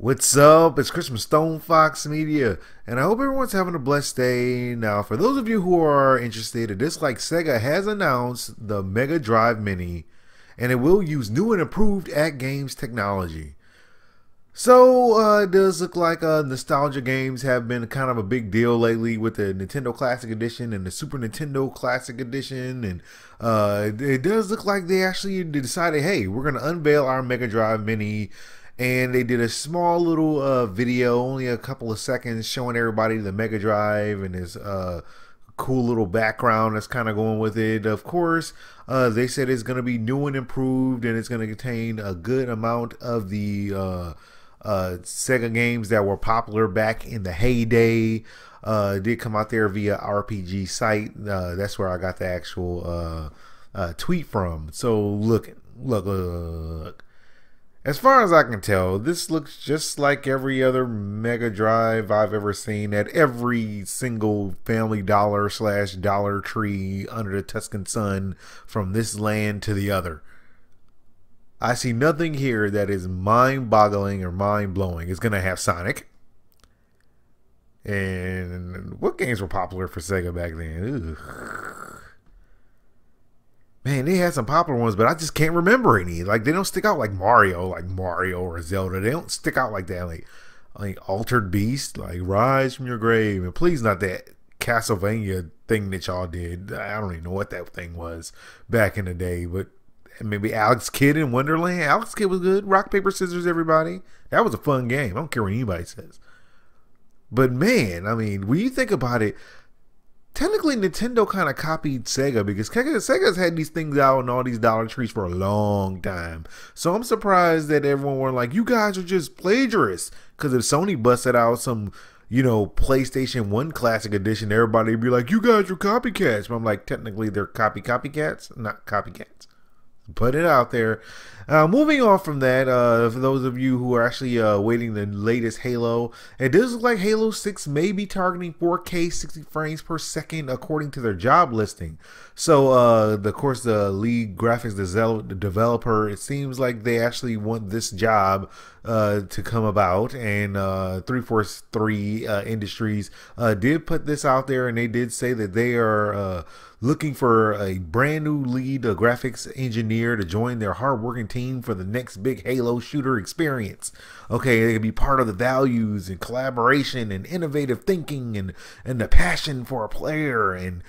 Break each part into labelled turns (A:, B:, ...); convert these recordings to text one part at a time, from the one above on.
A: What's up? It's Chris from StonefoxMedia, and I hope everyone's having a blessed day. Now, for those of you who are interested, it is like Sega has announced the Mega Drive Mini, and it will use new and improved AtGames technology. So, it does look like nostalgia games have been kind of a big deal lately with the Nintendo Classic Edition and the Super Nintendo Classic Edition, and it does look like they actually decided, hey, we're going to unveil our Mega Drive Mini. And they did a small little video, only a couple of seconds, showing everybody the Mega Drive and his cool little background that's kind of going with it. Of course, they said it's going to be new and improved, and it's going to contain a good amount of the Sega games that were popular back in the heyday. It did come out there via RPG site. That's where I got the actual tweet from. So look. As far as I can tell, this looks just like every other Mega Drive I've ever seen at every single Family Dollar / Dollar Tree under the Tuscan sun from this land to the other. I see nothing here that is mind-boggling or mind-blowing. It's going to have Sonic. And what games were popular for Sega back then? Ugh. Man, they had some popular ones, but I just can't remember any. Like, they don't stick out like Mario or Zelda. They don't stick out like that. Like Altered Beast, like Rise from Your Grave. And please not that Castlevania thing that y'all did. I don't even know what that thing was back in the day. But maybe Alex Kidd in Wonderland. Alex Kidd was good. Rock, paper, scissors, everybody. That was a fun game. I don't care what anybody says. But man, I mean, when you think about it, technically, Nintendo kind of copied Sega because Sega's had these things out in all these Dollar Trees for a long time. So I'm surprised that everyone were like, you guys are just plagiarists. Because if Sony busted out some, PlayStation 1 Classic Edition, everybody would be like, you guys are copycats. But I'm like, technically, they're copycats, not copycats. Put it out there. Moving on from that, for those of you who are actually waiting the latest Halo, it does look like Halo 6 may be targeting 4K 60 frames per second according to their job listing. So, of course, the lead graphics developer, it seems like they actually want this job to come about, and 343 Industries did put this out there, and they did say that they are looking for a brand new lead graphics engineer to join their hardworking team for the next big Halo shooter experience. Okay, they can be part of the values and collaboration and innovative thinking and the passion for a player, and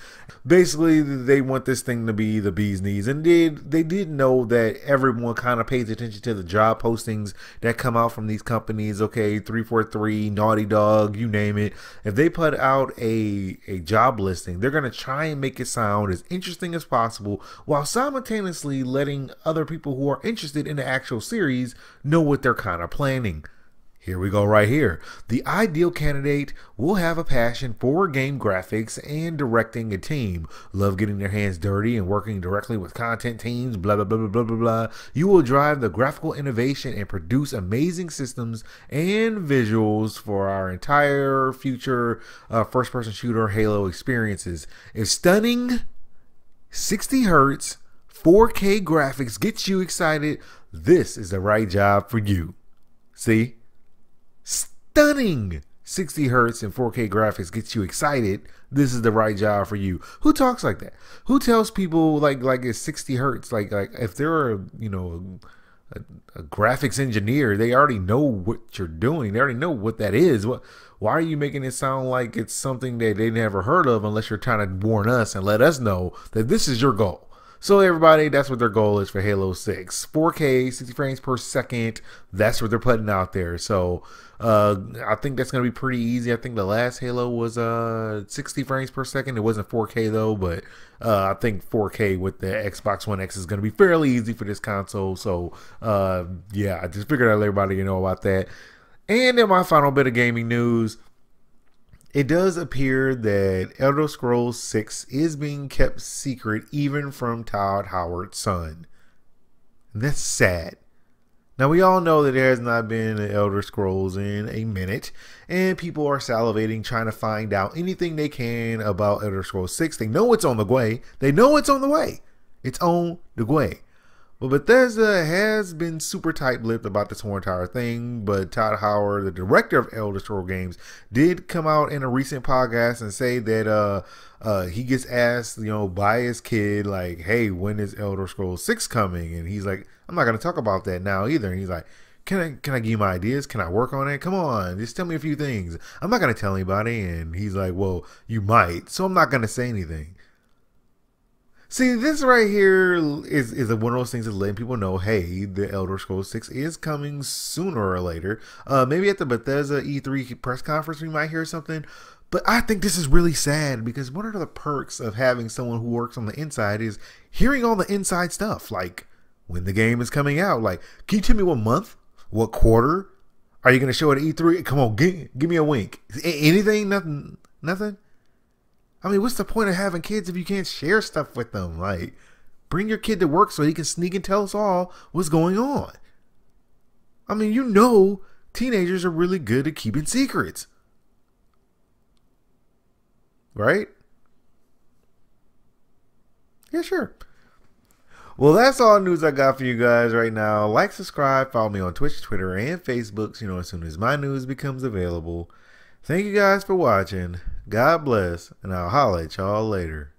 A: basically they want this thing to be the bee's knees. And they did know that everyone kind of pays attention to the job postings that come out from these companies. Okay, 343, Naughty Dog, you name it. If they put out a job listing, they're gonna try and make it sound as interesting as possible while simultaneously letting other people who are interested in the actual series know what they're kind of planning. Here we go right here. The ideal candidate will have a passion for game graphics and directing a team. Love getting their hands dirty and working directly with content teams, blah, blah, blah, blah, blah, blah, blah. You will drive the graphical innovation and produce amazing systems and visuals for our entire future first-person shooter Halo experiences. If stunning 60 hertz 4K graphics gets you excited, this is the right job for you. See? Stunning 60 hertz and 4K graphics gets you excited. This is the right job for you. Who talks like that? Who tells people like it's 60 hertz? Like if they're a graphics engineer, they already know what you're doing. They already know what that is. Why are you making it sound like it's something that they never heard of unless you're trying to warn us and let us know that this is your goal? So everybody, that's what their goal is for Halo 6. 4K, 60 frames per second. That's what they're putting out there. So I think that's going to be pretty easy. I think the last Halo was 60 frames per second. It wasn't 4K though, but I think 4K with the Xbox One X is going to be fairly easy for this console. So yeah, I just figured I'd let everybody know about that. And then my final bit of gaming news. It does appear that Elder Scrolls 6 is being kept secret even from Todd Howard's son. And that's sad. Now, we all know that there has not been an Elder Scrolls in a minute, and people are salivating trying to find out anything they can about Elder Scrolls 6. They know it's on the way. They know it's on the way. It's on the way. Well, Bethesda has been super tight-lipped about this whole entire thing, but Todd Howard, the director of Elder Scrolls games, did come out in a recent podcast and say that he gets asked, by his kid, like, hey, when is Elder Scrolls 6 coming? And he's like, I'm not going to talk about that now either. And he's like, can I give you my ideas? Can I work on it? Come on, just tell me a few things. I'm not going to tell anybody. And he's like, well, you might, so I'm not going to say anything. See, this right here is one of those things that's letting people know, hey, the Elder Scrolls 6 is coming sooner or later. Maybe at the Bethesda E3 press conference we might hear something. But I think this is really sad because one of the perks of having someone who works on the inside is hearing all the inside stuff. Like, when the game is coming out. Like, can you tell me what month? What quarter? Are you going to show it at E3? Come on, give me a wink. Anything? Nothing? Nothing? I mean, what's the point of having kids if you can't share stuff with them? Like, bring your kid to work so he can sneak and tell us all what's going on. I mean, teenagers are really good at keeping secrets. Right? Yeah, sure. Well, that's all the news I got for you guys right now. Like, subscribe, follow me on Twitch, Twitter, and Facebook so as soon as my news becomes available. Thank you guys for watching. God bless, and I'll holler at y'all later.